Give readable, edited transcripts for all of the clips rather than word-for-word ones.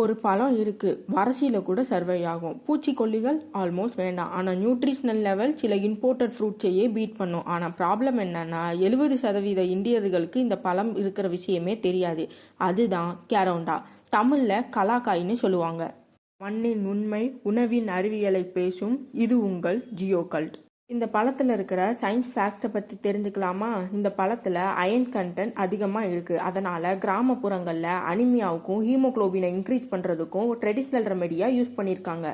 ஒரு பழம் இருக்கு, வறட்சியில் கூட சர்வை ஆகும். பூச்சிக்கொல்லிகள் ஆல்மோஸ்ட் வேண்டாம். ஆனால் நியூட்ரிஷனல் லெவல் சில இம்போர்ட்டட் ஃப்ரூட்ஸையே பீட் பண்ணும். ஆனால் ப்ராப்ளம் என்னன்னா 70% இந்தியர்களுக்கு இந்த பழம் இருக்கிற விஷயமே தெரியாது. அதுதான் கேரௌண்டா, தமிழில் கலாக்காயின்னு சொல்லுவாங்க. மண்ணின் உண்மை, உணவின் அறிவியலை பேசும் இது உங்கள் ஜியோகல்ட். இந்த பழத்தில் இருக்கிற சயின்ஸ் ஃபேக்ட்ஸை பற்றி தெரிஞ்சுக்கலாமா? இந்த பழத்தில் அயன் கண்டென்ட் அதிகமாக இருக்குது. அதனால் கிராமப்புறங்களில் அனிமியாவுக்கும் ஹீமோக்ளோபினை இன்க்ரீஸ் பண்ணுறதுக்கும் ட்ரெடிஷ்னல் ரெமெடியாக யூஸ் பண்ணியிருக்காங்க.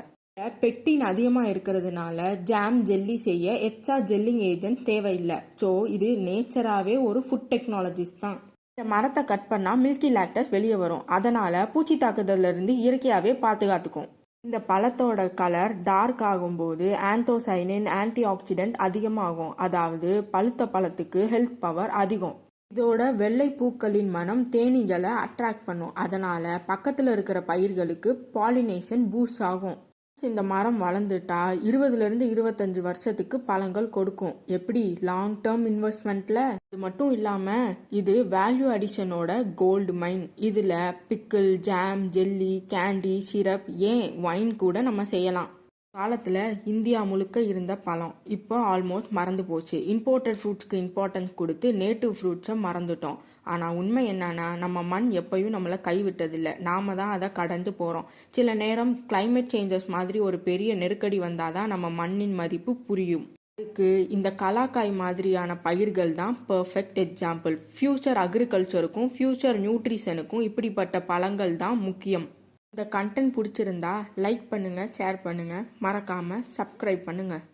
பெக்டின் அதிகமாக இருக்கிறதுனால ஜாம் ஜெல்லி செய்ய எக்ஸ்ட்ரா ஜெல்லிங் ஏஜென்ட் தேவையில்லை. ஸோ இது நேச்சராகவே ஒரு ஃபுட் டெக்னாலஜிஸ் தான். இந்த மரத்தை கட் பண்ணால் மில்கி லாக்டஸ் வெளியே வரும். அதனால் பூச்சி தாக்குதலிருந்து இயற்கையாகவே பாதுகாத்துக்கும். இந்த பழத்தோட கலர் டார்க் ஆகும்போது ஆந்தோசைனின் ஆன்டி ஆக்சிடென்ட் அதிகமாகும். அதாவது பழுத்த பழத்துக்கு ஹெல்த் பவர் அதிகம். இதோட வெள்ளை பூக்களின் மனம் தேனீகளை அட்ராக்ட் பண்ணும். அதனால பக்கத்தில் இருக்கிற பயிர்களுக்கு பாலினேஷன் பூஸ்ட் ஆகும். இந்த மரம் வளர்ந்துட்டா 20லேருந்து 25 வருஷத்துக்கு பழங்கள் கொடுக்கும். எப்படி? லாங் டேர்ம் இன்வெஸ்ட்மெண்ட்ல. இது மட்டும் இல்லாம இது வேல்யூ அடிஷனோட கோல்டு மைன். இதுல pickle, jam, jelly, candy, syrup, ஏன் வைன் கூட நம்ம செய்யலாம். காலத்தில் இந்தியா முழுக்க இருந்த பழம் இப்போ ஆல்மோஸ்ட் மறந்து போச்சு. இம்போர்ட்டட் ஃப்ரூட்ஸ்க்கு இம்பார்ட்டன்ஸ் கொடுத்து நேட்டிவ் ஃப்ரூட்ஸை மறந்துட்டோம். ஆனால் உண்மை என்னன்னா நம்ம மண் எப்பயும் நம்மளை கைவிட்டதில்லை. நாம தான் அதை கடந்து போகிறோம். சில நேரம் கிளைமேட் சேஞ்சஸ் மாதிரி ஒரு பெரிய நெருக்கடி வந்தால் தான் நம்ம மண்ணின் மதிப்பு புரியும். இதுக்கு இந்த கலாக்காய் மாதிரியான பயிர்கள் தான் பர்ஃபெக்ட் எக்ஸாம்பிள். ஃபியூச்சர் அக்ரிகல்ச்சருக்கும் ஃபியூச்சர் நியூட்ரிஷனுக்கும் இப்படிப்பட்ட பழங்கள் தான் முக்கியம். இந்த கண்டென்ட் பிடிச்சிருந்தா லைக் பண்ணுங்கள், ஷேர் பண்ணுங்கள், மறக்காமல் சப்ஸ்கிரைப் பண்ணுங்கள்.